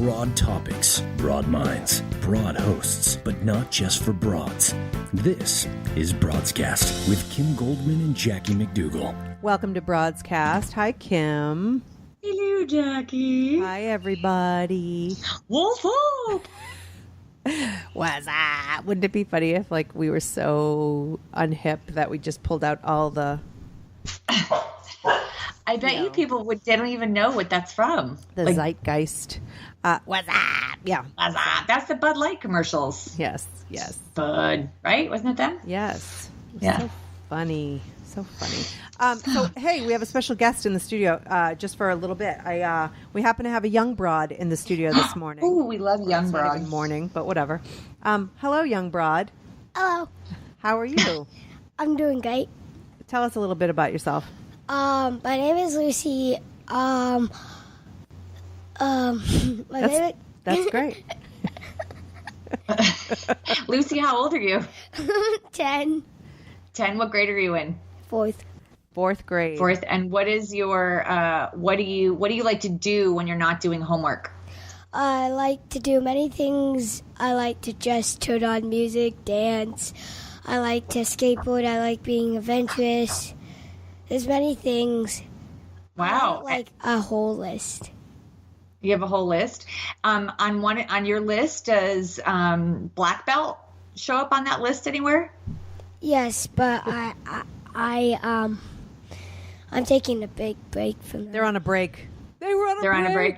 Broad topics, broad minds, broad hosts, but not just for broads. This is Broadscast with Kim Goldman and Jackie McDougall. Welcome to Broadscast. Hi, Kim. Hello, Jackie. Hi, everybody. Wolf up. What's up? Wouldn't it be funny if, we were so unhip that we just pulled out all the... I bet you people they don't even know what that's from. The zeitgeist. What's up? Yeah. What's up? That's the Bud Light commercials. Yes. Bud, right? Wasn't it them? Yes. Yeah. So funny. So, hey, we have a special guest in the studio just for a little bit. We happen to have a young broad in the studio this morning. Oh, we love young broad. Morning, but whatever. Hello, young broad. Hello. How are you? I'm doing great. Tell us a little bit about yourself. My name is Lucy. That's great. Lucy, how old are you? 10. 10. What grade are you in? Fourth grade. Fourth. And what is your what do you like to do when you're not doing homework? I like to do many things. I like to just turn on music, dance. I like to skateboard. I like being adventurous. There's many things. Wow. Like a whole list. You have a whole list. On your list, does black belt show up on that list anywhere? Yes, but I'm taking a big break from them. They're on a break. They're on a break.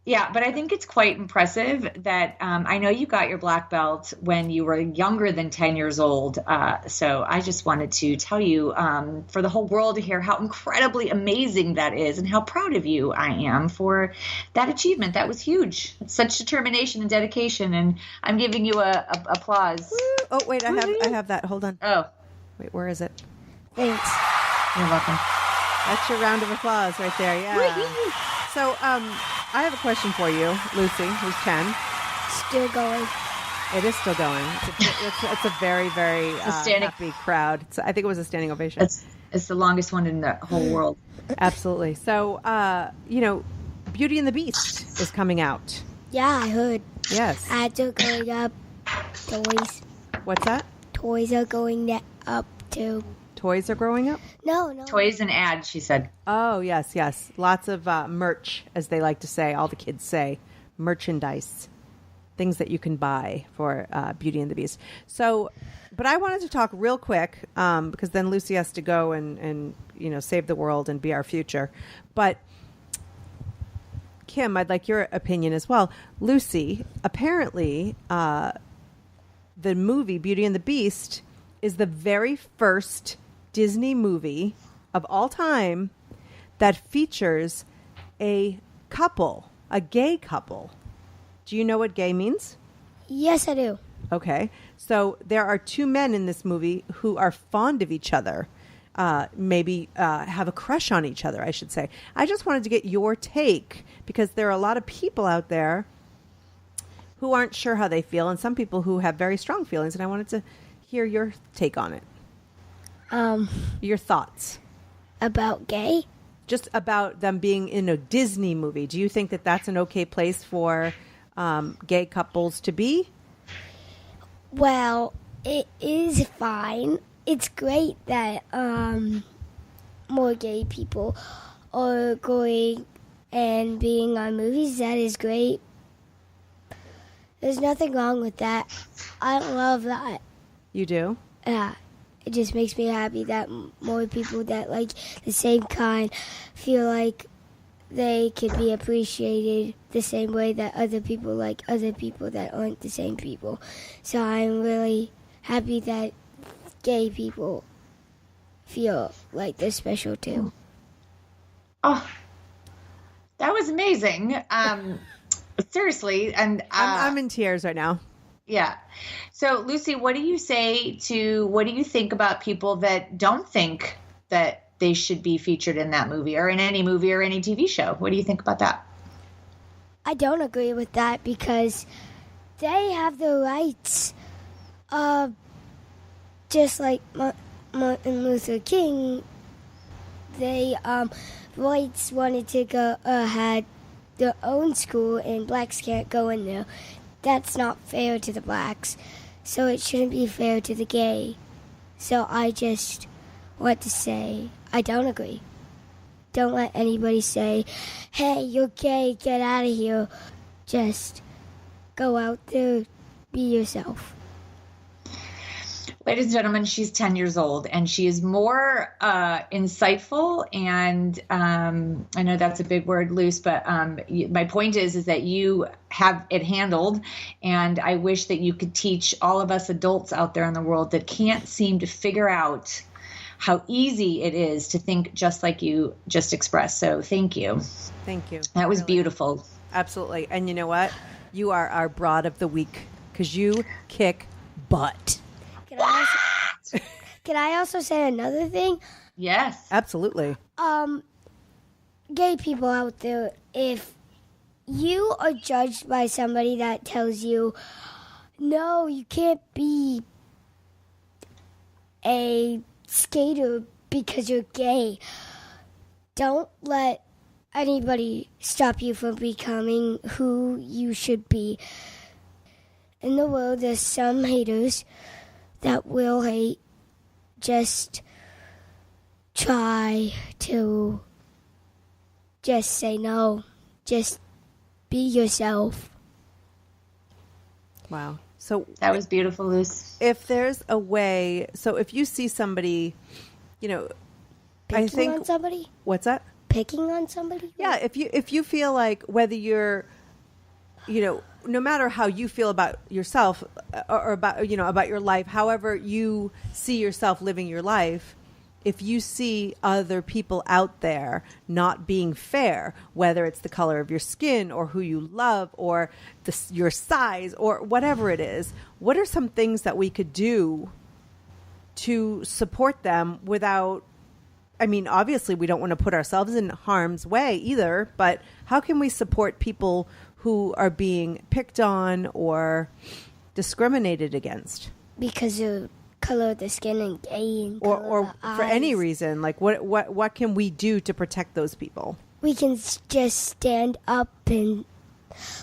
Yeah, but I think it's quite impressive that I know you got your black belt when you were younger than 10 years old. So I just wanted to tell you for the whole world to hear how incredibly amazing that is and how proud of you I am for that achievement. That was huge. It's such determination and dedication, and I'm giving you a applause. Woo. Oh, wait, I have that. Hold on. Oh. Wait, where is it? Thanks. You're welcome. That's your round of applause right there. Yeah. Whee! So, I have a question for you, Lucy, who's 10. Still going. It is still going. It's a very, very happy crowd. I think it was a standing ovation. It's the longest one in the whole world. Absolutely. So, Beauty and the Beast is coming out. Yeah, I heard. Yes. Ads are going up. Toys. What's that? Toys are going up too. Toys are growing up? No. Toys and ads, she said. Oh, yes. Lots of merch, as they like to say. All the kids say. Merchandise. Things that you can buy for Beauty and the Beast. So, but I wanted to talk real quick because then Lucy has to go and save the world and be our future. But Kim, I'd like your opinion as well. Lucy, apparently the movie Beauty and the Beast is the very first Disney movie of all time that features a couple, a gay couple. Do you know what gay means? Yes, I do. Okay. So there are two men in this movie who are fond of each other, maybe have a crush on each other, I should say. I just wanted to get your take because there are a lot of people out there who aren't sure how they feel and some people who have very strong feelings, and I wanted to hear your take on it. Your thoughts. About gay? Just about them being in a Disney movie. Do you think that that's an okay place for gay couples to be? Well, it is fine. It's great that more gay people are going and being on movies. That is great. There's nothing wrong with that. I love that. You do? Yeah. It just makes me happy that more people that like the same kind feel like they could be appreciated the same way that other people like other people that aren't the same people. So I'm really happy that gay people feel like they're special too. Oh, that was amazing. Seriously. And I'm in tears right now. Yeah. So, Lucy, what do you think about people that don't think that they should be featured in that movie or in any movie or any TV show? What do you think about that? I don't agree with that because they have the rights. Just like Martin Luther King, they rights wanted to go ahead their own school and blacks can't go in there. That's not fair to the blacks, so it shouldn't be fair to the gay. So I just want to say I don't agree. Don't let anybody say, hey, you're gay, get out of here. Just go out there, be yourself. Ladies and gentlemen, she's 10 years old, and she is more insightful. And I know that's a big word, Luce, but my point is that you have it handled. And I wish that you could teach all of us adults out there in the world that can't seem to figure out how easy it is to think just like you just expressed. So thank you. Thank you. That was beautiful. Absolutely. And you know what? You are our broad of the week because you kick butt. Can I also say another thing? Yes. Absolutely. Gay people out there, if you are judged by somebody that tells you, no, you can't be a skater because you're gay, don't let anybody stop you from becoming who you should be. In the world, there's some haters that will hate. Just try to just say no. Just be yourself. Wow. So that was beautiful, Luce. If there's a way, so if you see somebody, you know, picking on somebody? What's that? Picking on somebody? Yeah, if you feel like whether you're, you know, no matter how you feel about yourself or about, you know, about your life, however you see yourself living your life, if you see other people out there not being fair, whether it's the color of your skin or who you love or your size or whatever it is, what are some things that we could do to support them without, I mean, obviously we don't want to put ourselves in harm's way either, but how can we support people who are being picked on or discriminated against? Because of color of the skin and gay and or for any reason. Like what can we do to protect those people? We can just stand up and,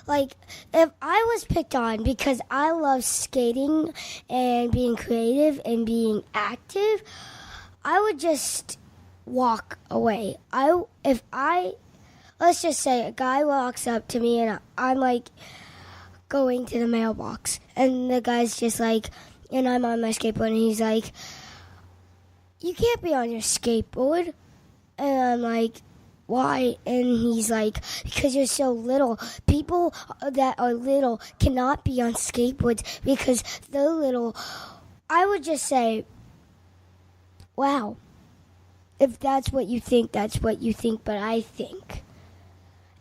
like, if I was picked on because I love skating and being creative and being active, I would just walk away. Let's just say a guy walks up to me and I'm like going to the mailbox and the guy's just like, and I'm on my skateboard and he's like, you can't be on your skateboard. And I'm like, why? And he's like, because you're so little. People that are little cannot be on skateboards because they're little. I would just say, wow, if that's what you think, that's what you think. But I think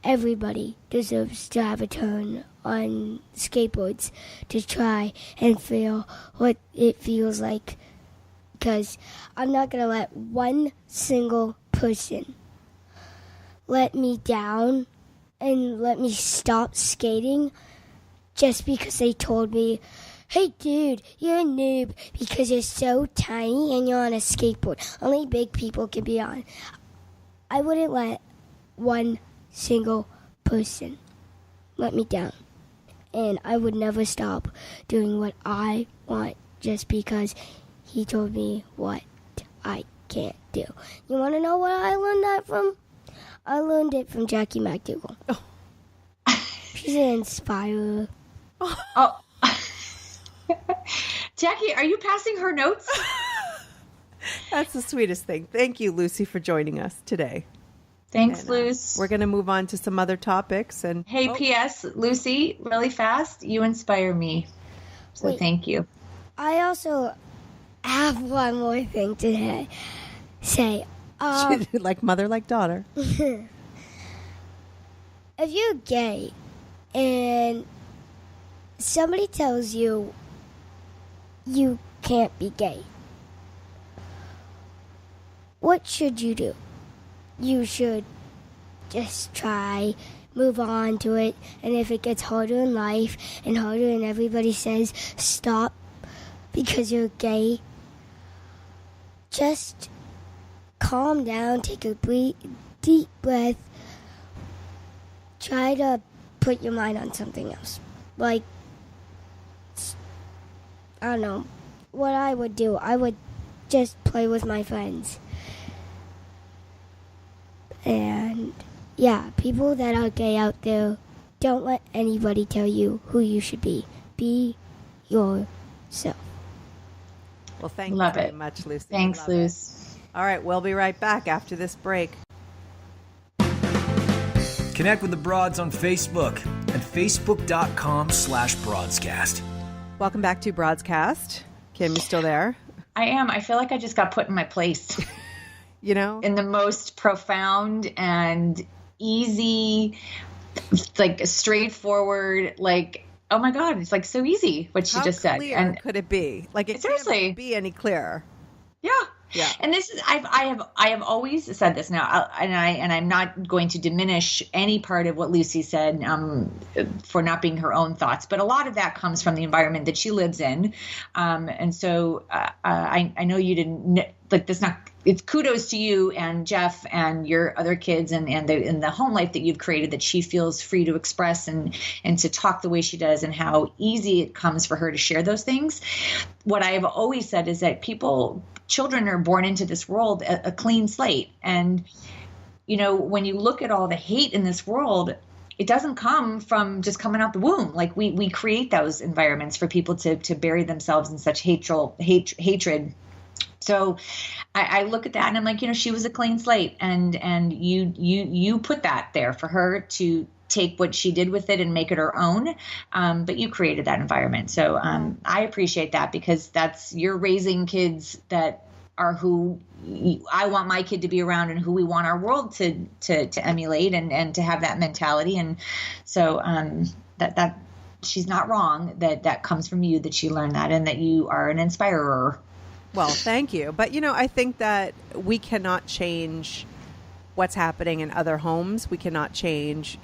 everybody deserves to have a turn on skateboards to try and feel what it feels like. Because I'm not going to let one single person let me down and let me stop skating just because they told me, hey, dude, you're a noob because you're so tiny and you're on a skateboard. Only big people can be on. I wouldn't let one single person let me down. And I would never stop doing what I want just because he told me what I can't do. You want to know where I learned that from? I learned it from Jackie McDougal. Oh. She's an inspirer. Oh. Jackie, are you passing her notes? That's the sweetest thing. Thank you, Lucy, for joining us today. Thanks, Luce. We're going to move on to some other topics. And hey, P.S., Lucy, really fast, you inspire me. So thank you. I also have one more thing to say. Like mother, like daughter. If you're gay and somebody tells you you can't be gay, what should you do? You should just try, move on to it, and if it gets harder in life and harder and everybody says stop because you're gay, just calm down, take a deep breath, try to put your mind on something else. Like, I don't know, what I would do, I would just play with my friends. And, yeah, people that are gay out there, don't let anybody tell you who you should be. Be yourself. Well, thank Love you it. very much, Lucy. Thanks, Love Luce. it. All right, we'll be right back after this break. Connect with the Broads on Facebook at facebook.com/Broadscast. Welcome back to Broadscast. Kim, you still there? I am. I feel like I just got put in my place You know? in the most profound and easy, like straightforward, like, oh my God, it's like so easy what she How just said. clear And could it be? Like, it seriously, can't be any clearer. yeah. Yeah. And this is I have always said this now, and I'm not going to diminish any part of what Lucy said for not being her own thoughts, but a lot of that comes from the environment that she lives in, and so I know you didn't like this. Not it's kudos to you and Jeff and your other kids and the home life that you've created, that she feels free to express and to talk the way she does, and how easy it comes for her to share those things. What I've always said is that children are born into this world a clean slate. And, when you look at all the hate in this world, it doesn't come from just coming out the womb. Like we create those environments for people to bury themselves in such hatred. So I look at that and I'm like, she was a clean slate, and you put that there for her to take what she did with it and make it her own. But you created that environment. So I appreciate that, because you're raising kids that are who I want my kid to be around, and who we want our world to emulate and to have that mentality. And so that she's not wrong, that comes from you, that she learned that, and that you are an inspirer. Well, thank you. But, I think that we cannot change what's happening in other homes. We cannot change,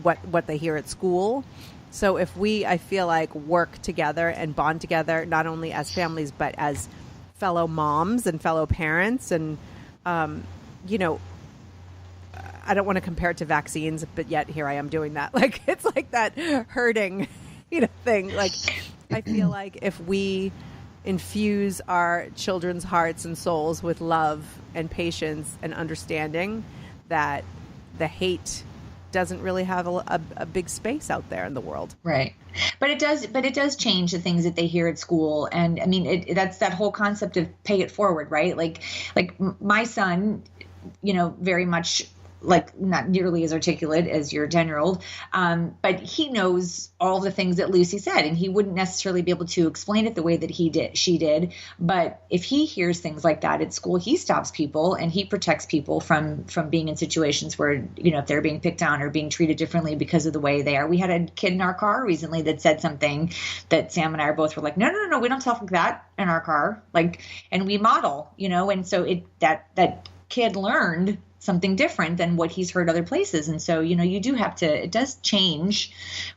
what they hear at school. So if I feel like, work together and bond together, not only as families, but as fellow moms and fellow parents. And, I don't want to compare it to vaccines, but yet here I am doing that. Like, it's like that herding, thing. Like, I feel like if we infuse our children's hearts and souls with love and patience and understanding, that the hate doesn't really have a big space out there in the world. Right. But it does change the things that they hear at school. And I mean, that's that whole concept of pay it forward, right? Like my son, very much, like, not nearly as articulate as your 10-year-old, but he knows all the things that Lucy said, and he wouldn't necessarily be able to explain it the way that she did. But if he hears things like that at school, he stops people and he protects people from being in situations where, if they're being picked on or being treated differently because of the way they are. We had a kid in our car recently that said something that Sam and I both were like, no, we don't talk like that in our car. Like, and we model, and so that kid learned something different than what he's heard other places. And so, you do have to, it does change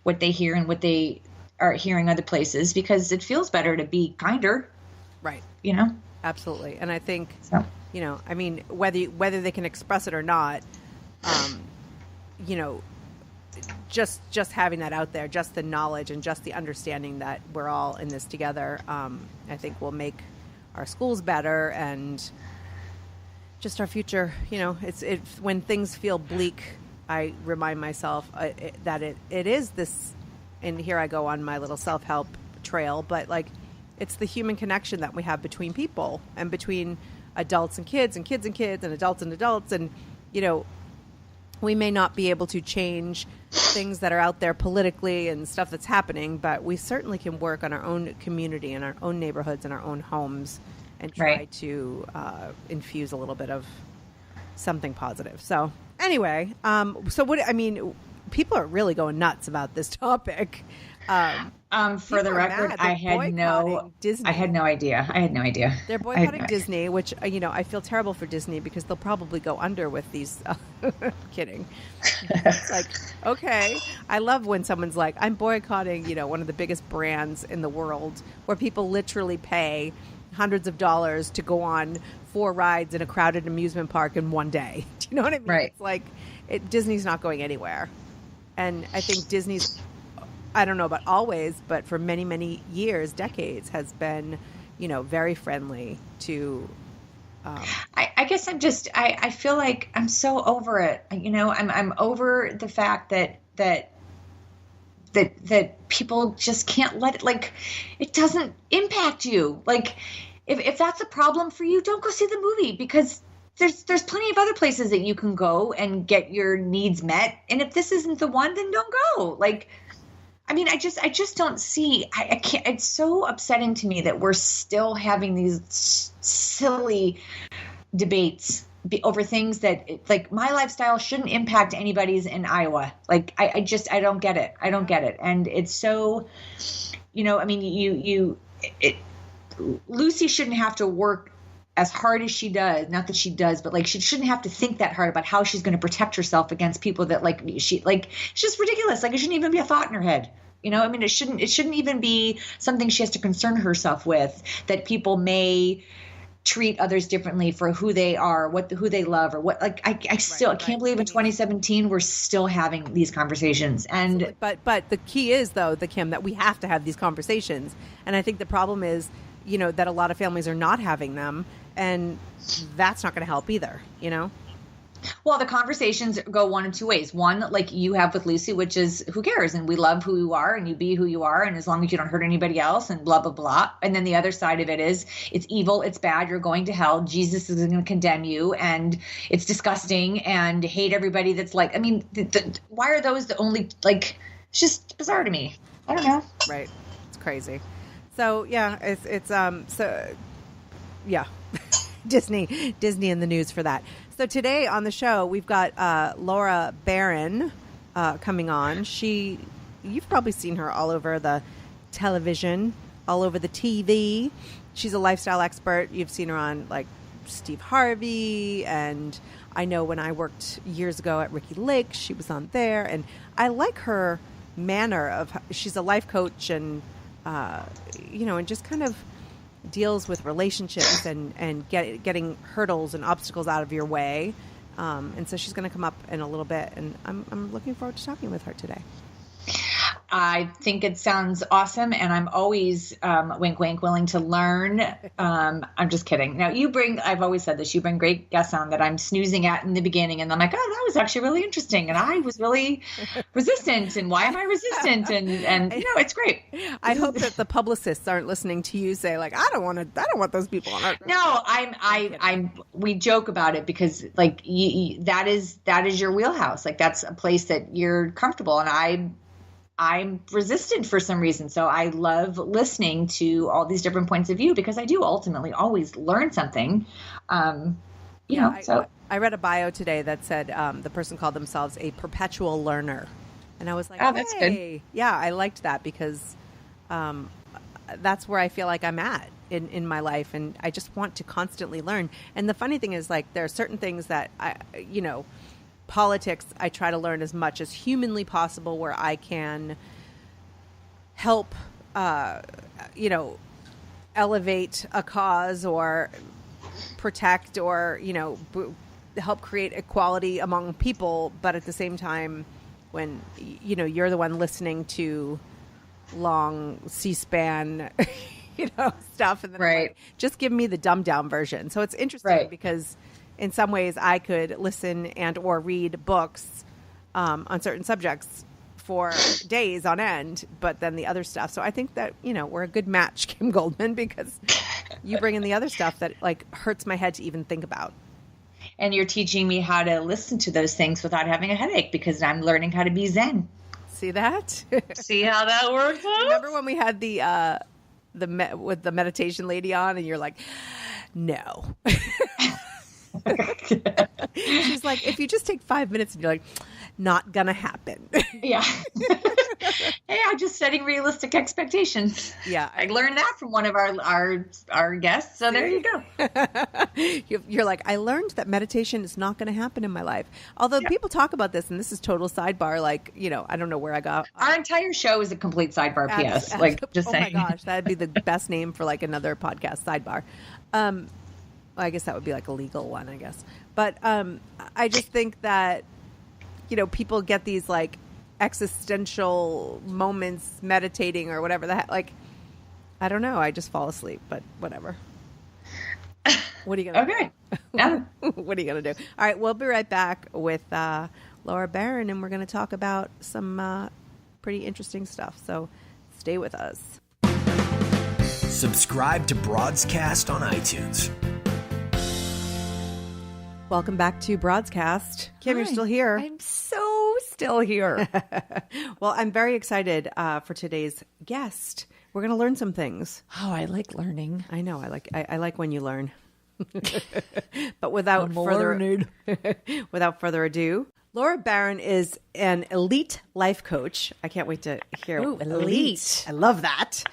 what they hear and what they are hearing other places, because it feels better to be kinder. Right. Absolutely. And I think, I mean, whether they can express it or not, just having that out there, just the knowledge and just the understanding that we're all in this together, I think will make our schools better, and just our future. It's when things feel bleak, I remind myself that it is this, and here I go on my little self-help trail, but like, it's the human connection that we have between people, and between adults and kids, and kids and kids, and adults and adults. And, we may not be able to change things that are out there politically and stuff that's happening, but we certainly can work on our own community and our own neighborhoods and our own homes, and try to infuse a little bit of something positive. So anyway, people are really going nuts about this topic. For the record, I had no idea. They're boycotting Disney, which, I feel terrible for Disney, because they'll probably go under with these. Kidding. It's like, okay. I love when someone's like, I'm boycotting, one of the biggest brands in the world, where people literally pay hundreds of dollars to go on 4 rides in a crowded amusement park in one day. Do you know what I mean? Right. It's like, Disney's not going anywhere. And I think Disney's, I don't know about always, but for many, many years, decades, has been, very friendly to. I guess I feel like I'm so over it. I'm over the fact that people just can't let it, like, it doesn't impact you. Like, if that's a problem for you, don't go see the movie, because there's plenty of other places that you can go and get your needs met. And if this isn't the one, then don't go. Like, I mean, I just don't see, I can't, it's so upsetting to me that we're still having these silly debates over things that, like, my lifestyle shouldn't impact anybody's in Iowa. Like, I don't get it. I don't get it. And it's so, I mean, Lucy shouldn't have to work as hard as she does. Not that she does, but, like, she shouldn't have to think that hard about how she's going to protect herself against people that, like, it's just ridiculous. Like, it shouldn't even be a thought in her head. I mean, it shouldn't even be something she has to concern herself with, that people may treat others differently for who they are, who they love, or what. Like, I can't believe in 2017 we're still having these conversations. And but the key is, though, Kim, that we have to have these conversations. And I think the problem is, that a lot of families are not having them, and that's not going to help either. Well, the conversations go one of two ways. One, like you have with Lucy, which is, who cares? And we love who you are, and you be who you are. And as long as you don't hurt anybody else, and blah, blah, blah. And then the other side of it is, it's evil. It's bad. You're going to hell. Jesus is going to condemn you. And it's disgusting, and hate everybody that's like, I mean, why are those the only, like, it's just bizarre to me. I don't know. Right. It's crazy. So, yeah, yeah. Disney in the news for that. So today on the show, we've got Laura Barron coming on. You've probably seen her all over the television, all over the TV. She's a lifestyle expert. You've seen her on, like, Steve Harvey, and I know when I worked years ago at Ricky Lake, she was on there. And I like her manner of, she's a life coach, and and just kind of deals with relationships and getting hurdles and obstacles out of your way. And so she's going to come up in a little bit, and I'm looking forward to talking with her today. I think it sounds awesome, and I'm always, wink, wink, willing to learn. I'm just kidding. Now, I've always said this, you bring great guests on that I'm snoozing at in the beginning, and I'm like, oh, that was actually really interesting, and I was really resistant, and why am I resistant? And it's great. I hope that the publicists aren't listening to you say, like, I don't want those people on our. No, we joke about it because, like, that is your wheelhouse. Like, that's a place that you're comfortable, and I'm resistant for some reason. So I love listening to all these different points of view, because I do ultimately always learn something. I read a bio today that said the person called themselves a perpetual learner. And I was like, oh, that's good. Yeah, I liked that, because that's where I feel like I'm at in my life. And I just want to constantly learn. And the funny thing is, like, there are certain things that politics, I try to learn as much as humanly possible, where I can help, elevate a cause, or protect, or, help create equality among people. But at the same time, when, you're the one listening to long C-SPAN, stuff, and then right. Like, just give me the dumbed down version. So it's interesting, right. Because in some ways I could listen and or read books on certain subjects for days on end, but then the other stuff. So I think that, we're a good match, Kim Goldman, because you bring in the other stuff that, like, hurts my head to even think about. And you're teaching me how to listen to those things without having a headache, because I'm learning how to be Zen. See that? See how that works out? Remember when we had with the meditation lady on, and you're like, no. She's like, if you just take 5 minutes, and you're like, not gonna happen. Yeah. Hey, I'm just setting realistic expectations. Yeah. I learned that from one of our guests. So there you go. You're like, I learned that meditation is not going to happen in my life. Although people talk about this, and this is total sidebar. Like, I don't know where I got. Our entire show is a complete sidebar. P.S. Just saying. Oh my gosh, that'd be the best name for, like, another podcast, sidebar. Well, I guess that would be like a legal one, I guess. But I just think that, people get these, like, existential moments meditating or whatever the heck. Like, I don't know. I just fall asleep, but whatever. What are you going to Okay. do? Yeah. What are you going to do? All right. We'll be right back with Laura Barron, and we're going to talk about some pretty interesting stuff. So stay with us. Subscribe to Broadscast on iTunes. Welcome back to Broadscast. Kim, you're Hi. still here. I'm so still here. Well, I'm very excited for today's guest. We're going to learn some things. Oh, I like learning. I know. I like when you learn. But without further ado, Laura Barron is an elite life coach. I can't wait to hear. Ooh, elite. I love that.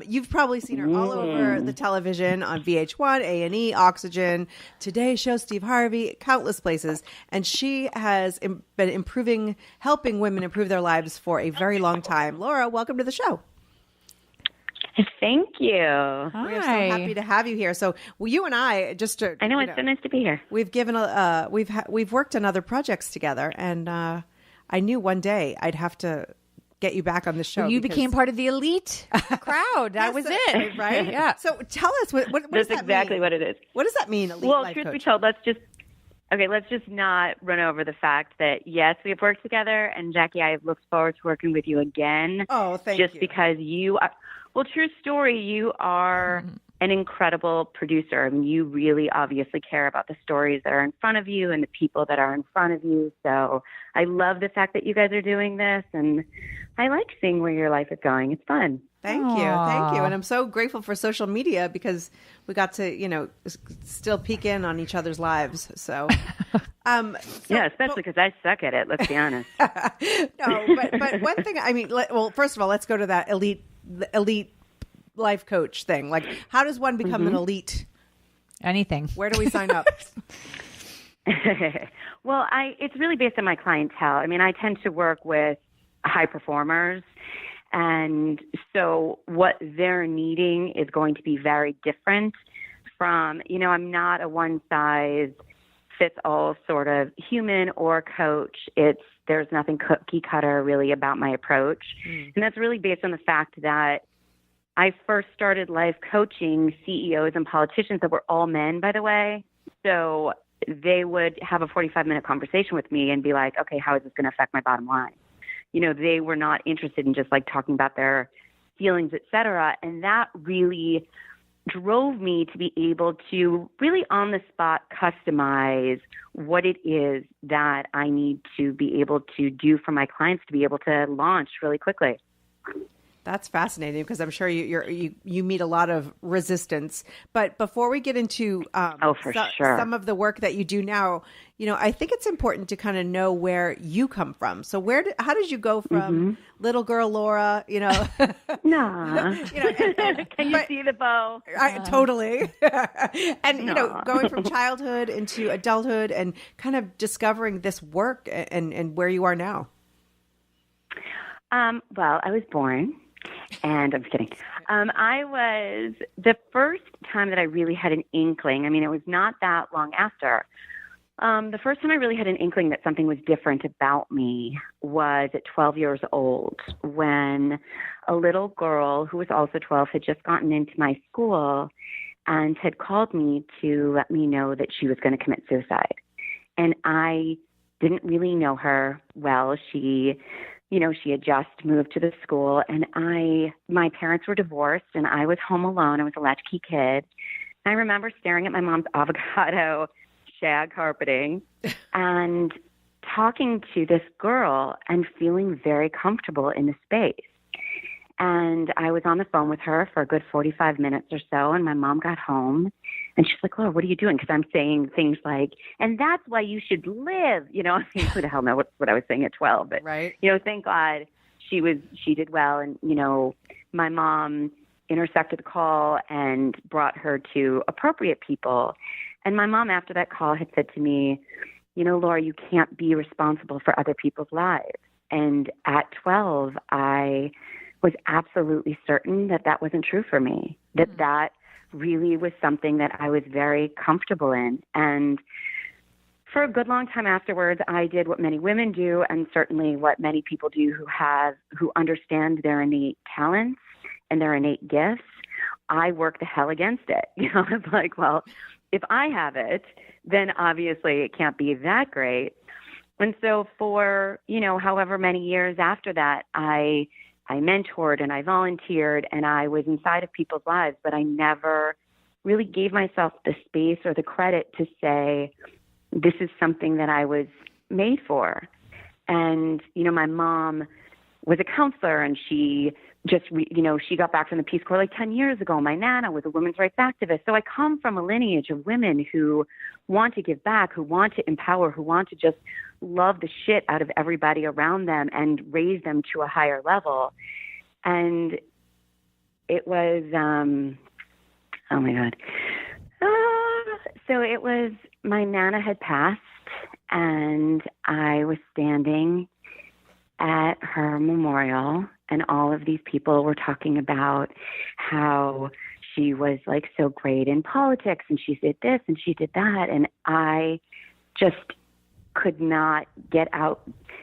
You've probably seen her all over the television on VH1, A&E, Oxygen, Today Show, Steve Harvey, countless places. And she has been helping women improve their lives for a very long time. Laura, welcome to the show. Thank you. We are so happy to have you here. So, you and I I know it's so nice to be here. We've given we've worked on other projects together, and I knew one day I'd have to get you back on the show. Well, you became part of the elite crowd. That was it, right? Yeah. So tell us what does That's that exactly mean? what it is. What does that mean, elite Well, life truth coach? be told, let's just not run over the fact that yes, we have worked together, and Jackie, I have looked forward to working with you again. Oh, thank you. Just because you are, well, true story, you are an incredible producer. I mean, you really obviously care about the stories that are in front of you and the people that are in front of you. So I love the fact that you guys are doing this, and I like seeing where your life is going. It's fun. Thank you. And I'm so grateful for social media because we got to, still peek in on each other's lives. So, yeah, especially because I suck at it. Let's be honest. No, but one thing, I mean, well, first of all, let's go to that elite life coach thing. Like, how does one become an elite? Anything. Where do we sign up? Well, it's really based on my clientele. I mean, I tend to work with high performers. And so what they're needing is going to be very different from, I'm not a one size fits all sort of human or coach. There's nothing cookie cutter really about my approach. And that's really based on the fact that I first started life coaching CEOs and politicians that were all men, by the way. So they would have a 45-minute conversation with me and be like, okay, how is this going to affect my bottom line? They were not interested in just like talking about their feelings, et cetera. And that really drove me to be able to really on the spot customize what it is that I need to be able to do for my clients to be able to launch really quickly. That's fascinating because I'm sure you meet a lot of resistance. But before we get into some of the work that you do now, I think it's important to kind of know where you come from. So how did you go from little girl Laura? Nah. Can you see the bow? Totally. And going from childhood into adulthood and kind of discovering this work and where you are now. Well, I was born. And I'm kidding. I was the first time that I really had an inkling. I mean, it was not that long after. The first time I really had an inkling that something was different about me was at 12 years old when a little girl who was also 12 had just gotten into my school and had called me to let me know that she was going to commit suicide. And I didn't really know her well. She had just moved to the school, and my parents were divorced, and I was home alone. I was a latchkey kid. I remember staring at my mom's avocado shag carpeting and talking to this girl and feeling very comfortable in the space. And I was on the phone with her for a good 45 minutes or so, and my mom got home, and she's like, Laura, what are you doing? Because I'm saying things like, and that's why you should live. I mean, who the hell knows what I was saying at 12? But, right. Thank God she did well. And, my mom intersected the call and brought her to appropriate people. And my mom, after that call, had said to me, Laura, you can't be responsible for other people's lives. And at 12, I was absolutely certain that wasn't true for me, that really was something that I was very comfortable in. And for a good long time afterwards, I did what many women do, and certainly what many people do who understand their innate talents and their innate gifts. I work the hell against it. I was like, well, if I have it, then obviously it can't be that great. And so for, however many years after that, I mentored and I volunteered and I was inside of people's lives, but I never really gave myself the space or the credit to say, this is something that I was made for. And, my mom was a counselor and she just, she got back from the Peace Corps like 10 years ago. My Nana was a women's rights activist. So I come from a lineage of women who want to give back, who want to empower, who want to just love the shit out of everybody around them and raise them to a higher level. And it was, oh my God. So it was, my Nana had passed and I was standing at her memorial and all of these people were talking about how she was like so great in politics and she did this and she did that. And I just could not get out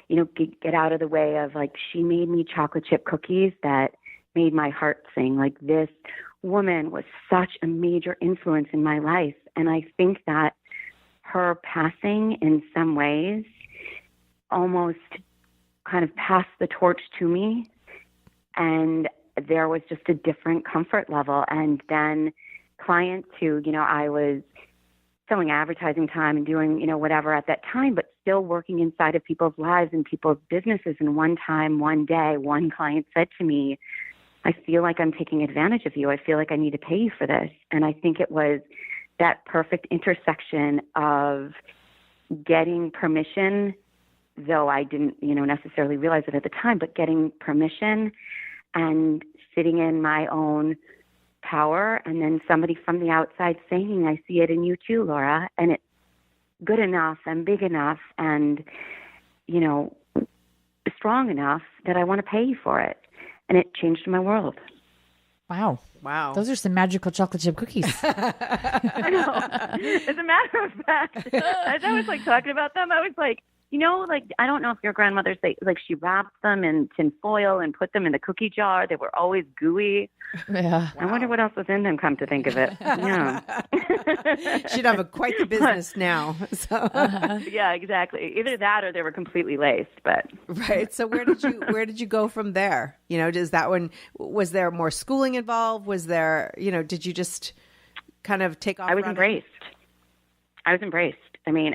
of the way of like, she made me chocolate chip cookies that made my heart sing. Like, this woman was such a major influence in my life. And I think that her passing in some ways almost kind of passed the torch to me. And there was just a different comfort level. And then clients who, I was selling advertising time and doing, whatever at that time, but still working inside of people's lives and people's businesses. And one day, one client said to me, I feel like I'm taking advantage of you. I feel like I need to pay you for this. And I think it was that perfect intersection of getting permission, though I didn't, necessarily realize it at the time, but getting permission and sitting in my own power, and then somebody from the outside saying, I see it in you too, Laura, and it's good enough and big enough and, strong enough that I want to pay you for it. And it changed my world. Wow. Those are some magical chocolate chip cookies. I know. As a matter of fact, as I was talking about them, I was like, I don't know if your grandmother she wrapped them in tin foil and put them in the cookie jar. They were always gooey. Yeah. I wonder what else was in them, come to think of it. Yeah. She'd have quite the business now. So. Yeah, exactly. Either that or they were completely laced, but. Right. So where did you go from there? Does that one, was there more schooling involved? Was there, did you just kind of take off? I was embraced. I mean,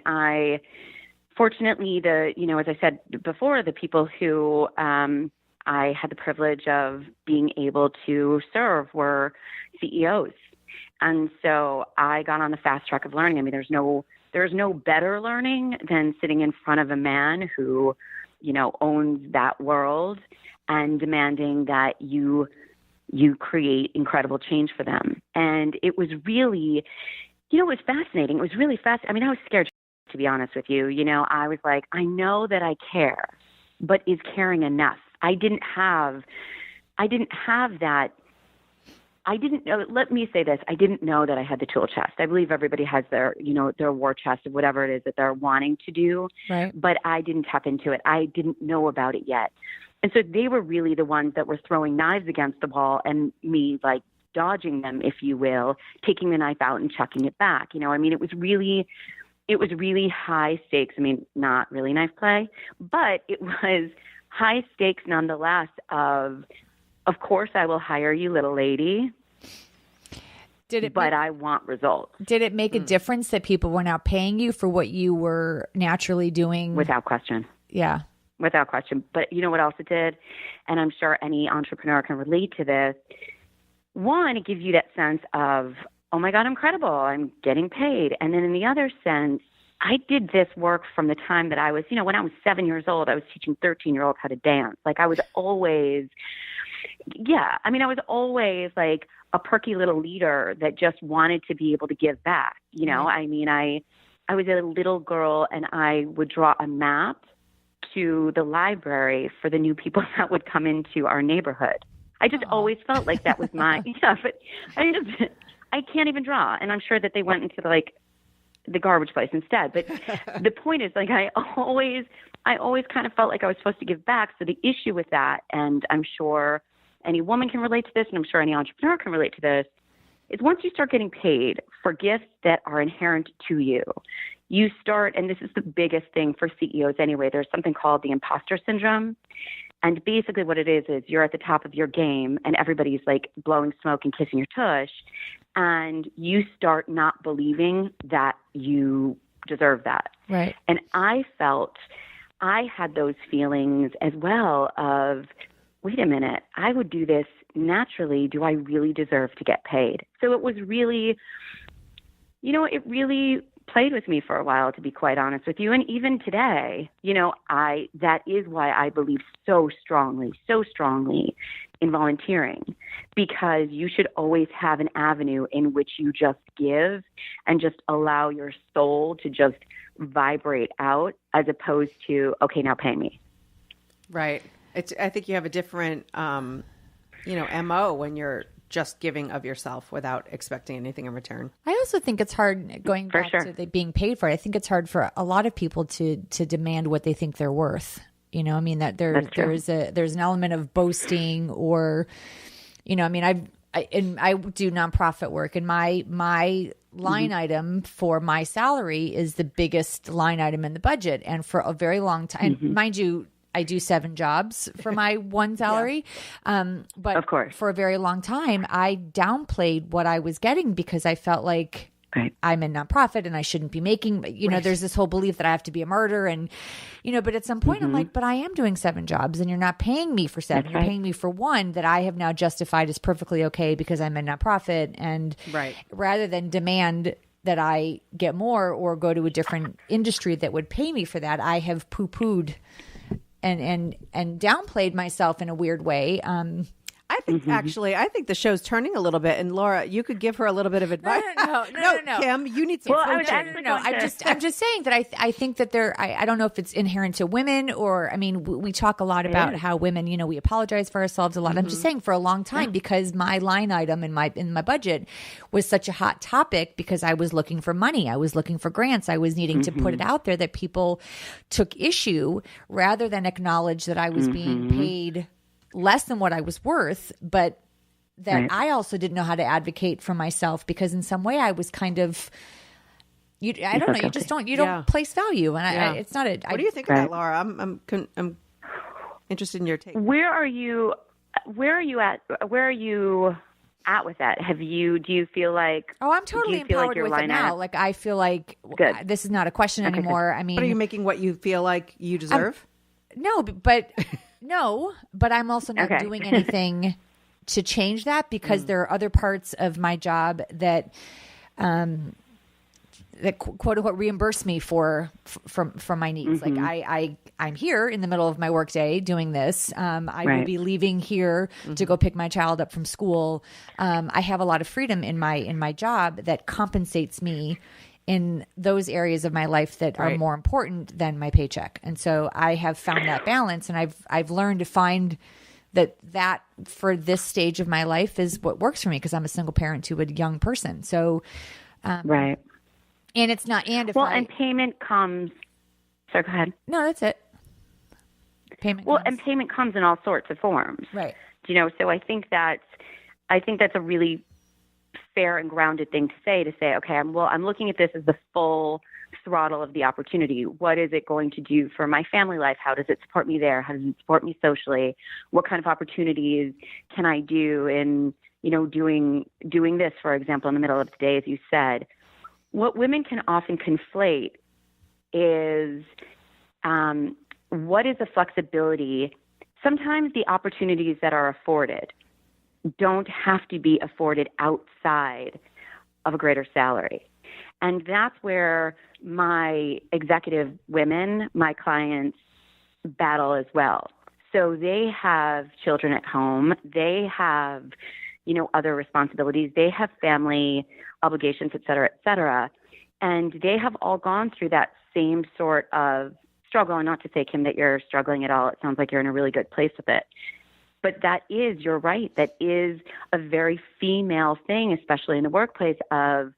fortunately, as I said before, the people who I had the privilege of being able to serve were CEOs. And so I got on the fast track of learning. I mean, there's no better learning than sitting in front of a man who, owns that world and demanding that you create incredible change for them. And it was really, it was fascinating. It was really fast. I mean, I was scared, to be honest with you. I was like, I know that I care, but is caring enough? I didn't have that. Let me say this. I didn't know that I had the tool chest. I believe everybody has their war chest of whatever it is that they're wanting to do. Right. But I didn't tap into it. I didn't know about it yet. And so they were really the ones that were throwing knives against the wall and me dodging them, if you will, taking the knife out and chucking it back. I mean, it was really high stakes. I mean, not really knife play, but it was high stakes nonetheless of course I will hire you, little lady. But I want results. Did it make a difference that people were now paying you for what you were naturally doing? Without question. Yeah. Without question. But you know what else it did? And I'm sure any entrepreneur can relate to this. One, it gives you that sense of, oh my God, I'm credible. I'm getting paid. And then in the other sense, I did this work from the time that I was, when I was 7 years old, I was teaching 13-year-olds how to dance. I was always, I was always a perky little leader that just wanted to be able to give back. I mean, I was a little girl and I would draw a map to the library for the new people that would come into our neighborhood. I just always felt like that was my, but I can't even draw. And I'm sure that they went into the garbage place instead. But the point is, like, I always kind of felt like I was supposed to give back. So the issue with that, and I'm sure any woman can relate to this, and I'm sure any entrepreneur can relate to this, is once you start getting paid for gifts that are inherent to you, you start, and this is the biggest thing for CEOs anyway, there's something called the imposter syndrome. And basically what it is you're at the top of your game and everybody's like blowing smoke and kissing your tush, and you start not believing that you deserve that. Right. And I felt I had those feelings as well of, wait a minute, I would do this naturally. Do I really deserve to get paid? So it was really, it really played with me for a while, to be quite honest with you. And even today, that is why I believe so strongly in volunteering, because you should always have an avenue in which you just give and just allow your soul to just vibrate out, as opposed to, okay, now pay me. Right. I think you have a different, MO when you're just giving of yourself without expecting anything in return. I also think it's hard, going back to the being paid for it, I think it's hard for a lot of people to demand what they think they're worth. That there's an element of boasting, or, I do nonprofit work, and my line item for my salary is the biggest line item in the budget. And for a very long time, and mind you, I do 7 jobs for my one salary. But of course, for a very long time, I downplayed what I was getting because I felt like I'm a nonprofit and I shouldn't be making, there's this whole belief that I have to be a martyr. And, but at some point I'm like, but I am doing 7 jobs and you're not paying me for 7. You're paying me for 1 that I have now justified as perfectly okay because I'm a nonprofit. And rather than demand that I get more or go to a different industry that would pay me for that, I have poo-pooed and downplayed myself in a weird way. I think I think the show's turning a little bit, and Laura, you could give her a little bit of advice. No, Kim, you need some coaching. I'm just saying that I think that I don't know if it's inherent to women, or, we talk a lot about how women, we apologize for ourselves a lot. I'm just saying, for a long time, because my line item in my budget was such a hot topic, because I was looking for money, I was looking for grants, I was needing to put it out there, that people took issue rather than acknowledge that I was being paid less than what I was worth, but that I also didn't know how to advocate for myself, because in some way I was kind of, you don't place value, and it's not a. What do you think of that, Laura? I'm interested in your take. Where are you at with that? Do you feel like? Oh, I'm totally empowered with it now. Like, I feel like this is not a question anymore. But are you making what you feel like you deserve? No, but I'm also not doing anything to change that, because there are other parts of my job that quote unquote reimburse me from my needs. Like I'm here in the middle of my workday doing this. I will be leaving here to go pick my child up from school. I have a lot of freedom in my job that compensates me in those areas of my life that are more important than my paycheck. And so I have found that balance, and I've learned to find that for this stage of my life is what works for me, because I'm a single parent to a young person. So, and it's not, and payment comes, sorry, go ahead. No, that's it. Payment comes in all sorts of forms. Right. So I think that's a really fair and grounded thing to say, okay, I'm looking at this as the full throttle of the opportunity. What is it going to do for my family life? How does it support me there? How does it support me socially? What kind of opportunities can I do in, doing this, for example, in the middle of the day, as you said? What women can often conflate is what is the flexibility? Sometimes the opportunities that are afforded don't have to be afforded outside of a greater salary. And that's where my executive women, my clients, battle as well. So they have children at home. They have, other responsibilities. They have family obligations, et cetera, and they have all gone through that same sort of struggle. And not to say, Kim, that you're struggling at all. It sounds like you're in a really good place with it. But you're right, that is a very female thing, especially in the workplace, of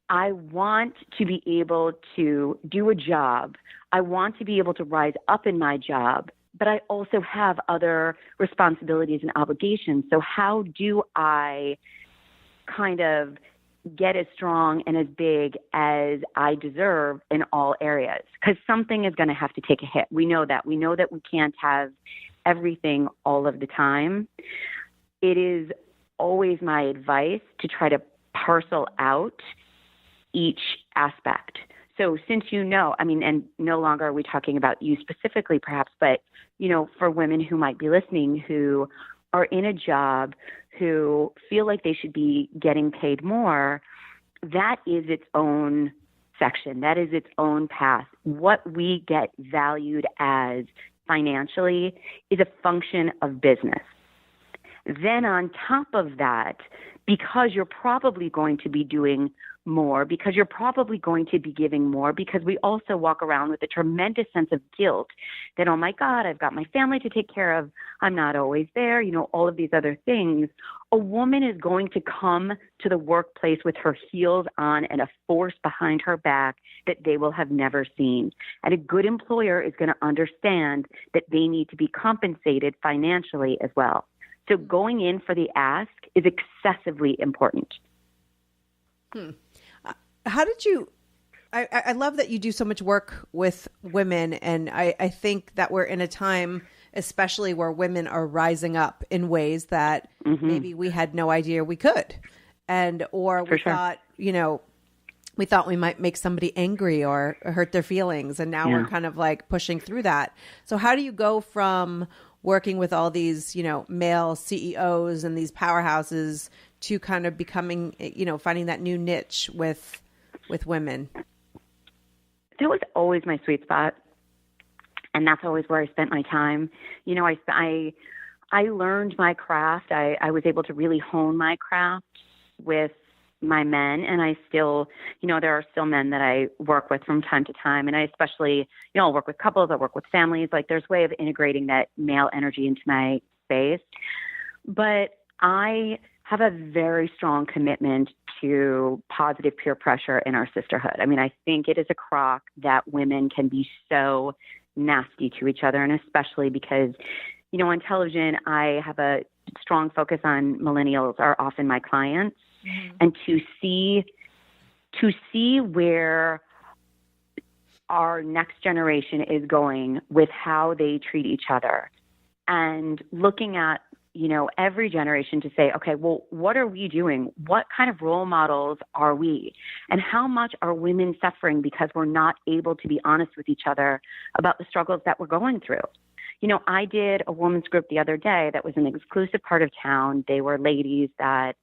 I want to be able to do a job. I want to be able to rise up in my job, but I also have other responsibilities and obligations. So how do I kind of get as strong and as big as I deserve in all areas? Because something is going to have to take a hit. We know that. We know that we can't have everything all of the time. It is always my advice to try to parcel out each aspect. So since and no longer are we talking about you specifically perhaps, but, for women who might be listening who are in a job, who feel like they should be getting paid more, that is its own section. That is its own path. What we get valued as financially is a function of business. Then on top of that, because you're probably going to be doing more, because you're probably going to be giving more, because we also walk around with a tremendous sense of guilt that, oh my God, I've got my family to take care of. I'm not always there. All of these other things. A woman is going to come to the workplace with her heels on and a force behind her back that they will have never seen. And a good employer is going to understand that they need to be compensated financially as well. So going in for the ask is excessively important. How did you, I love that you do so much work with women. And I think that we're in a time, especially where women are rising up in ways that maybe we had no idea we could. Or we thought, we thought we might make somebody angry or hurt their feelings. And now we're kind of like pushing through that. So how do you go from working with all these, male CEOs and these powerhouses to kind of becoming, finding that new niche with women? That was always my sweet spot. And that's always where I spent my time. I learned my craft. I was able to really hone my craft with my men. And I still, there are still men that I work with from time to time. And I especially, I'll work with couples, I work with families. Like there's a way of integrating that male energy into my space. But I have a very strong commitment to positive peer pressure in our sisterhood. I mean, I think it is a crock that women can be so nasty to each other, and especially because, on television, I have a strong focus on millennials are often my clients, and to see where our next generation is going with how they treat each other, and looking at every generation to say, okay, well, what are we doing? What kind of role models are we? And how much are women suffering because we're not able to be honest with each other about the struggles that we're going through? I did a women's group the other day that was an exclusive part of town. They were ladies that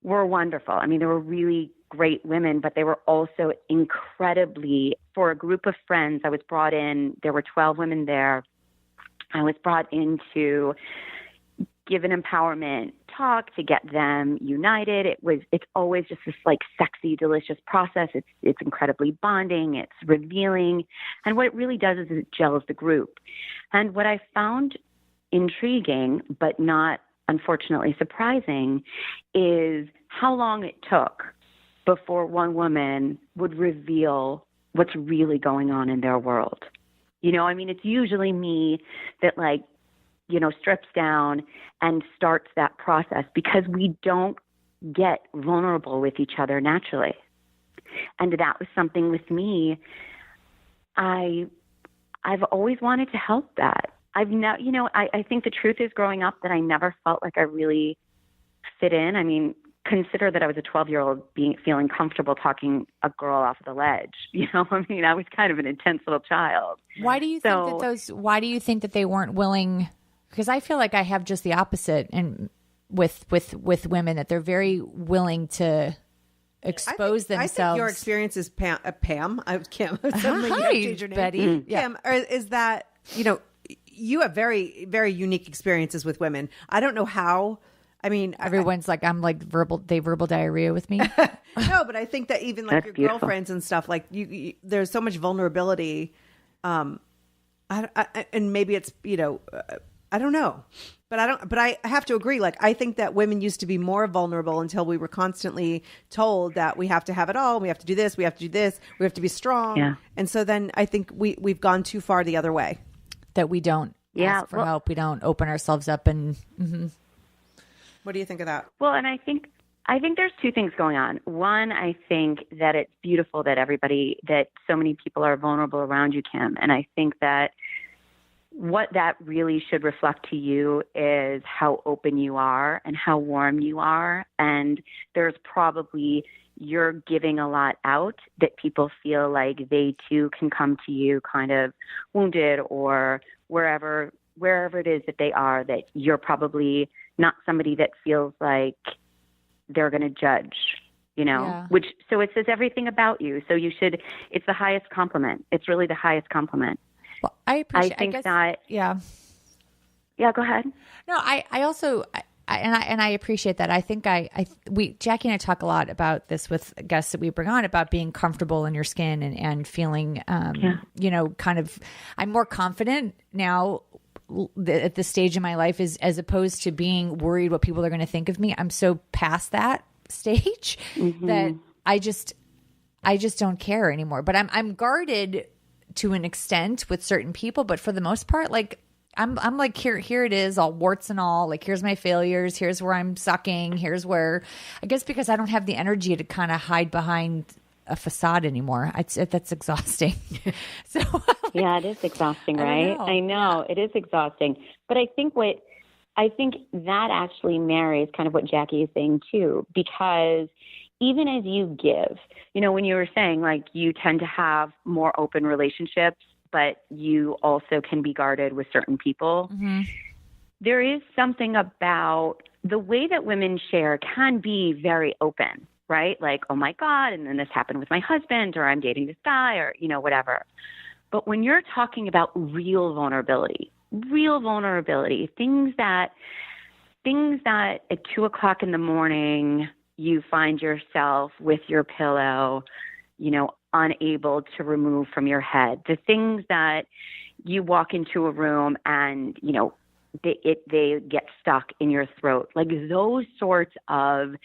were wonderful. I mean, they were really great women, but they were also incredibly, for a group of friends, I was brought in, there were 12 women there. I was brought in to give an empowerment talk to get them united. It's always just this like sexy, delicious process. It's incredibly bonding. It's revealing. And what it really does is it gels the group. And what I found intriguing, but not unfortunately surprising, is how long it took before one woman would reveal what's really going on in their world. It's usually me that strips down and starts that process because we don't get vulnerable with each other naturally. And that was something with me. I've always wanted to help that. I think the truth is growing up that I never felt like I really fit in. I mean, consider that I was a 12-year-old feeling comfortable talking a girl off the ledge. I was kind of an intense little child. Why do you think that they weren't willing? Because I feel like I have just the opposite, and with women, that they're very willing to expose themselves. I think your experience is Pam. Kim. Hi, Betty. Kim, is that you have very, very unique experiences with women. I don't know how. I mean, everyone's like, I'm like verbal diarrhea with me. No, but I think that even like That's your beautiful. girlfriends and stuff, like you there's so much vulnerability. And maybe it's, I don't know. But I have to agree. Like, I think that women used to be more vulnerable until we were constantly told that we have to have it all. We have to do this. We have to do this. We have to be strong. Yeah. And so then I think we've gone too far the other way. That we don't ask for help. We don't open ourselves up. And What do you think of that? Well, and I think there's two things going on. One, I think that it's beautiful that so many people are vulnerable around you, Kim. And I think that what that really should reflect to you is how open you are and how warm you are. And there's probably, you're giving a lot out that people feel like they too can come to you kind of wounded, or wherever it is that they are, that you're probably not somebody that feels like they're going to judge, so it says everything about you. So it's the highest compliment. It's really the highest compliment. Well, I guess, yeah. Yeah, go ahead. No, I also, I appreciate that. I think Jackie and I talk a lot about this with guests that we bring on, about being comfortable in your skin and feeling, kind of, I'm more confident now at this stage in my life as opposed to being worried what people are going to think of me. I'm so past that stage that I just don't care anymore, but I'm guarded to an extent with certain people, but for the most part, like I'm like, here it is, all warts and all, like, here's my failures, here's where I'm sucking, here's where, I guess because I don't have the energy to kind of hide behind a facade anymher. That's exhausting. So yeah, it is exhausting, right? I know it is exhausting, but I think that actually marries kind of what Jackie is saying too, because even as you give, when you were saying, like, you tend to have more open relationships, but you also can be guarded with certain people. Mm-hmm. There is something about the way that women share can be very open, right? Like, oh my God, and then this happened with my husband, or I'm dating this guy, or, whatever. But when you're talking about real vulnerability, things that at 2:00 in the morning, you find yourself with your pillow, unable to remove from your head. The things that you walk into a room and, they get stuck in your throat. Like, those sorts of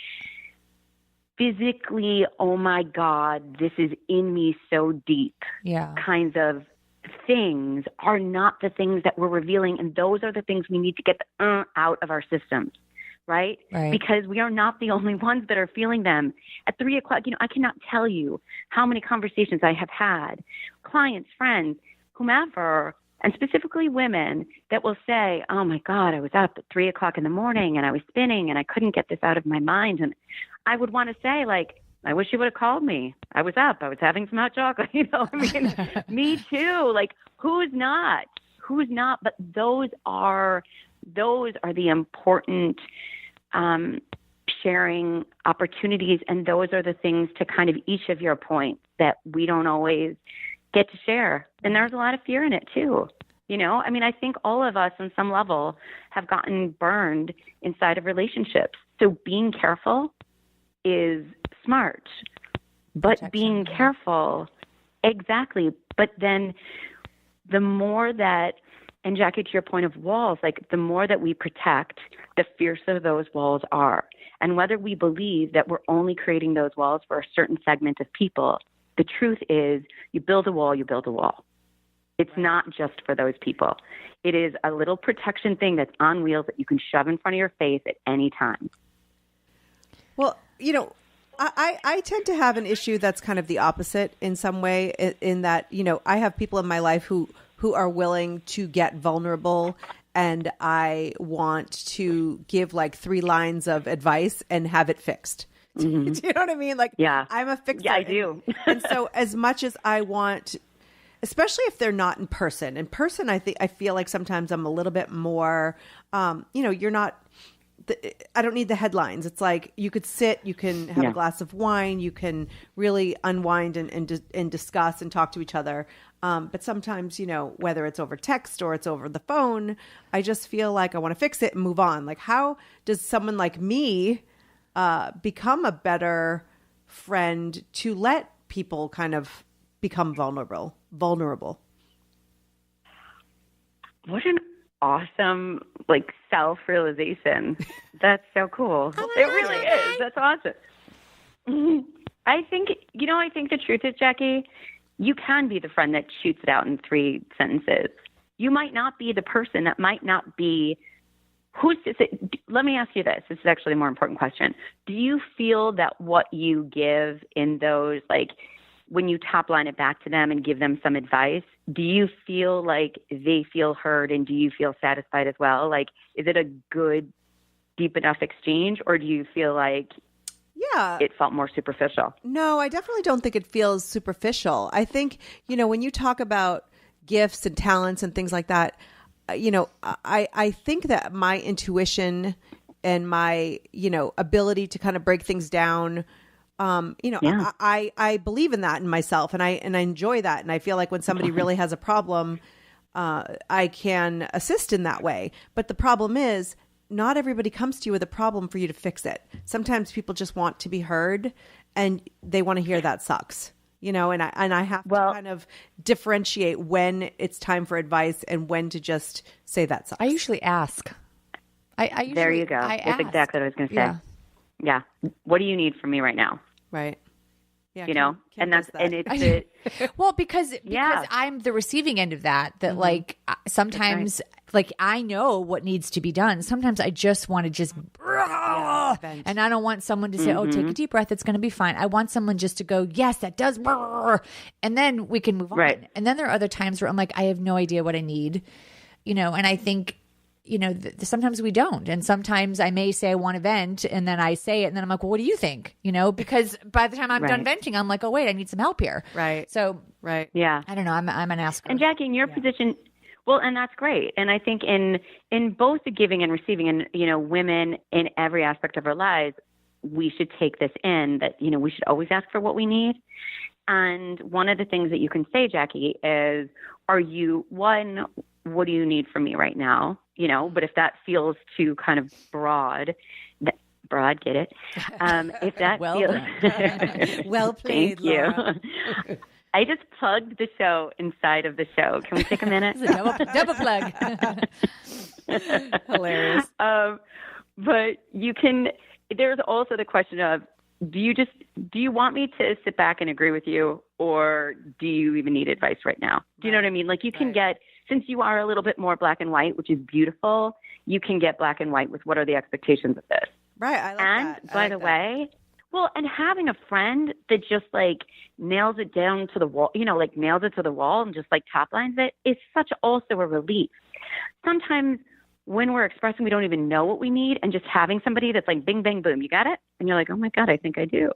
physically, oh my God, this is in me so deep, kinds of things are not the things that we're revealing. And those are the things we need to get out of our systems. Right? Because we are not the only ones that are feeling them. At 3:00, I cannot tell you how many conversations I have had, clients, friends, whomever, and specifically women that will say, oh my God, I was up at 3:00 in the morning and I was spinning and I couldn't get this out of my mind. And I would want to say, like, I wish you would have called me. I was up. I was having some hot chocolate. Me too. Like, who's not? But those are the important sharing opportunities, and those are the things, to kind of each of your points, that we don't always get to share. And there's a lot of fear in it too. I think all of us on some level have gotten burned inside of relationships. So being careful is smart, but being careful, exactly. But then the more that, and Jackie, to your point of walls, like, the more that we protect, the fiercer those walls are. And whether we believe that we're only creating those walls for a certain segment of people, the truth is, you build a wall, you build a wall. It's not just for those people. It is a little protection thing that's on wheels that you can shove in front of your face at any time. Well, I tend to have an issue that's kind of the opposite in some way, in that, I have people in my life who are willing to get vulnerable, and I want to give like 3 lines of advice and have it fixed. Mm-hmm. Do you know what I mean? Like, yeah. I'm a fixer. Yeah, I do. And so as much as I want, especially if they're not in person, I feel like sometimes I'm a little bit more, you're not, I don't need the headlines. It's like, you could sit, you can have a glass of wine, you can really unwind and discuss and talk to each other. But sometimes, whether it's over text or it's over the phone, I just feel like I want to fix it and move on. Like, how does someone like me become a better friend to let people kind of become vulnerable? What an awesome, like, self-realization. That's so cool. It really is. That's awesome. I think the truth is, Jackie, you can be the friend that shoots it out in 3 sentences. You might not be the person that might not be who's to say. Let me ask you this. This is actually a more important question. Do you feel that what you give in those, like, when you top line it back to them and give them some advice, do you feel like they feel heard, and do you feel satisfied as well? Like, is it a good, deep enough exchange, or do you feel like it felt more superficial? No, I definitely don't think it feels superficial. I think, when you talk about gifts and talents and things like that, I think that my intuition and my, ability to kind of break things down, I believe in that in myself, and I enjoy that. And I feel like when somebody really has a problem, I can assist in that way. But the problem is, not everybody comes to you with a problem for you to fix it. Sometimes people just want to be heard, and they want to hear that sucks, and I have to kind of differentiate when it's time for advice and when to just say that sucks. I usually ask. I usually, there you go. That's exactly what I was going to say. Yeah. What do you need from me right now? Right. Yeah. Kim and it's well, because I'm the receiving end of that, like, sometimes like, I know what needs to be done. Sometimes I just want to just, and I don't want someone to say, oh, take a deep breath. It's going to be fine. I want someone just to go, yes, that does. And then we can move on. Right. And then there are other times where I'm like, I have no idea what I need, and I think, sometimes we don't. And sometimes I may say I want to vent, and then I say it, and then I'm like, well, what do you think? Because by the time I'm done venting, I'm like, oh, wait, I need some help here. Right. So, yeah. I don't know. I'm an asker. And Jackie, in your position, well, and that's great. And I think in both the giving and receiving, and, women in every aspect of our lives, we should take this in that, we should always ask for what we need. And one of the things that you can say, Jackie, is, what do you need from me right now? But if that feels too kind of broad, get it? If that well feels well played, thank you. I just plugged the show inside of the show. Can we take a minute? double plug. Hilarious. But you can. There's also the question of, do you want me to sit back and agree with you, or do you even need advice right now? Do you know what I mean? Like, you can get, since you are a little bit more black and white, which is beautiful, you can get black and white with what are the expectations of this. Right. I like that. And by the way, and having a friend that just, like, nails it down to the wall, like, nails it to the wall and just, like, top lines it, is such also a relief. Sometimes when we're expressing, we don't even know what we need, and just having somebody that's like, bing, bang, boom, you got it? And you're like, oh my God, I think I do,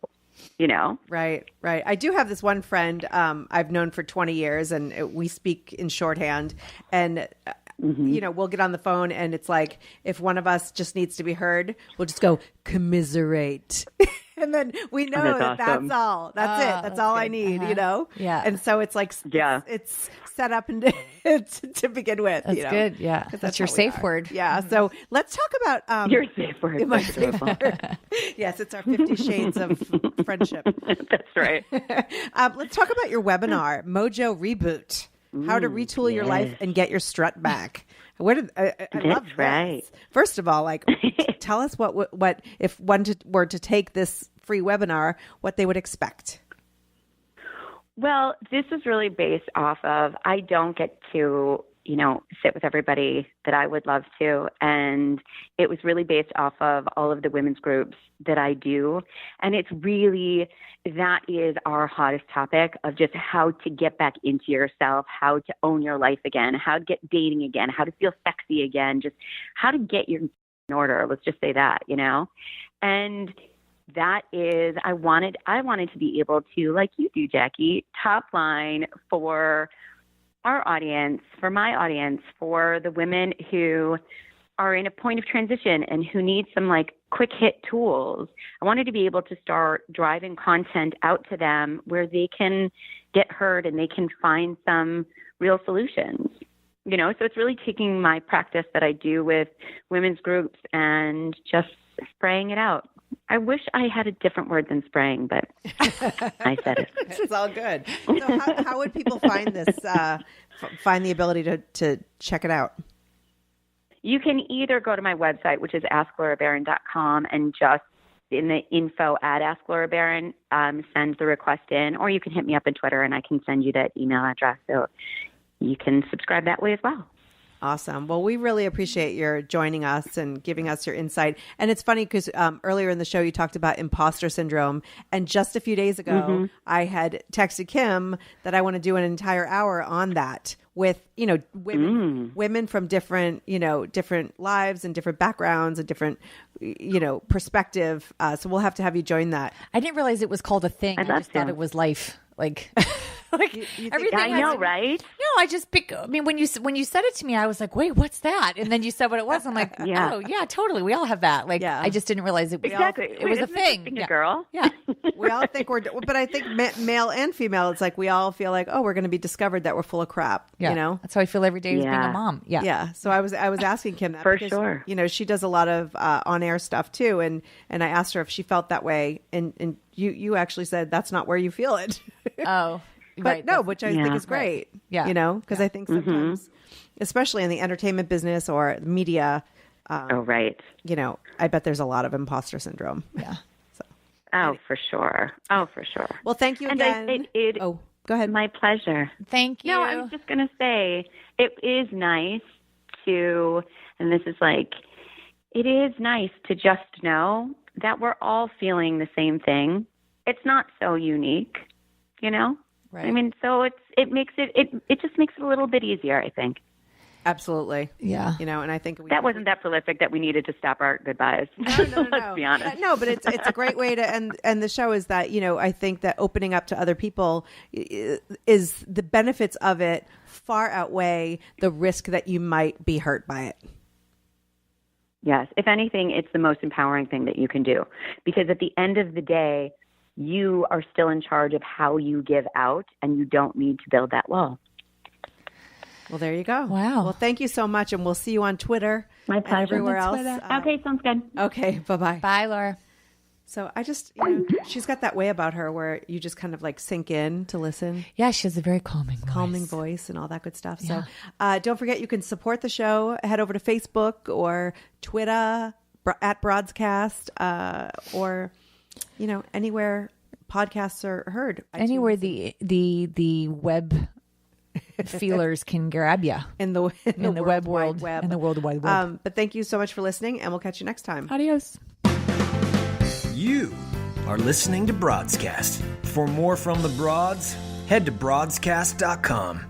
Right. I do have this one friend I've known for 20 years, and we speak in shorthand, and we'll get on the phone, and it's like, if one of us just needs to be heard, we'll just go, commiserate. And then we know that's all. That's it. That's all good. I need, Yeah. And so it's like, it's set up and to begin with. That's good. Yeah. That's your safe word. Yeah. So let's talk about your safe word. My safe word. Yes, it's our 50 Shades of Friendship. That's right. Let's talk about your webinar, Mojo Reboot. How to retool your life and get your strut back. I love this. Right. First of all, like, tell us what if one were to take this free webinar, what they would expect. Well, this is really based off of, I don't get to, sit with everybody that I would love to. And it was really based off of all of the women's groups that I do. And it's really, that is our hottest topic of just how to get back into yourself, how to own your life again, how to get dating again, how to feel sexy again, just how to get your in order. Let's just say that, and that is, I wanted to be able to, like you do, Jackie, top line for our audience, for my audience, for the women who are in a point of transition and who need some, like, quick hit tools. I wanted to be able to start driving content out to them where they can get heard and they can find some real solutions. So it's really taking my practice that I do with women's groups and just spraying it out. I wish I had a different word than spraying, but I said it. It's all good. So how would people find this, find the ability to check it out? You can either go to my website, which is asklaurabaron.com, and just in the info at asklaurabaron, send the request in, or you can hit me up on Twitter and I can send you that email address. So you can subscribe that way as well. Awesome. Well, we really appreciate your joining us and giving us your insight. And it's funny because earlier in the show, you talked about imposter syndrome. And just a few days ago, I had texted Kim that I want to do an entire hour on that with, women from different, different lives and different backgrounds and different, perspective. So we'll have to have you join that. I didn't realize it was called a thing. I just thought it was life. Like everything. I know, right? No, when you said it to me, I was like, wait, what's that? And then you said what it was. I'm like, oh yeah, totally. We all have that. Like, I just didn't realize it. It was a thing. Girl. Yeah. We all think but I think male and female, it's like we all feel like, oh, we're going to be discovered that we're full of crap. Yeah. That's how I feel every day as being a mom. Yeah. Yeah. So I was asking Kim that for sure. She does a lot of on-air stuff too, and I asked her if she felt that way, and you actually said that's not where you feel it. Oh. But right. no, which I think is great. Yeah. Because I think sometimes, especially in the entertainment business or media, right. I bet there's a lot of imposter syndrome. Yeah. So. For sure. Well, thank you again. Go ahead. My pleasure. Thank you. No, I was just going to say, it is nice to, and this is like, it is nice to just know that we're all feeling the same thing. It's not so unique, Right. I mean, so it makes it just makes it a little bit easier, I think. Absolutely. Yeah. And I think that wasn't that prolific that we needed to stop our goodbyes. No. Let's be honest. No, but it's a great way to end the show is that, I think that opening up to other people is the benefits of it far outweigh the risk that you might be hurt by it. Yes. If anything, it's the most empowering thing that you can do, because at the end of the day, you are still in charge of how you give out, and you don't need to build that wall. Well, there you go. Wow. Well, thank you so much, and we'll see you on Twitter. My pleasure. Everywhere else. Okay, sounds good. Okay, bye-bye. Bye, Laura. So I just, she's got that way about her where you just kind of like sink in to listen. Yeah, she has a very calming voice and all that good stuff. Yeah. So don't forget, you can support the show. Head over to Facebook or Twitter at Broadscast or, anywhere podcasts are heard. Anywhere the web feelers can grab you in the web world. In the World Wide Web. But thank you so much for listening, and we'll catch you next time. Adios. You are listening to Broadscast. For more from the Broads, head to broadscast.com.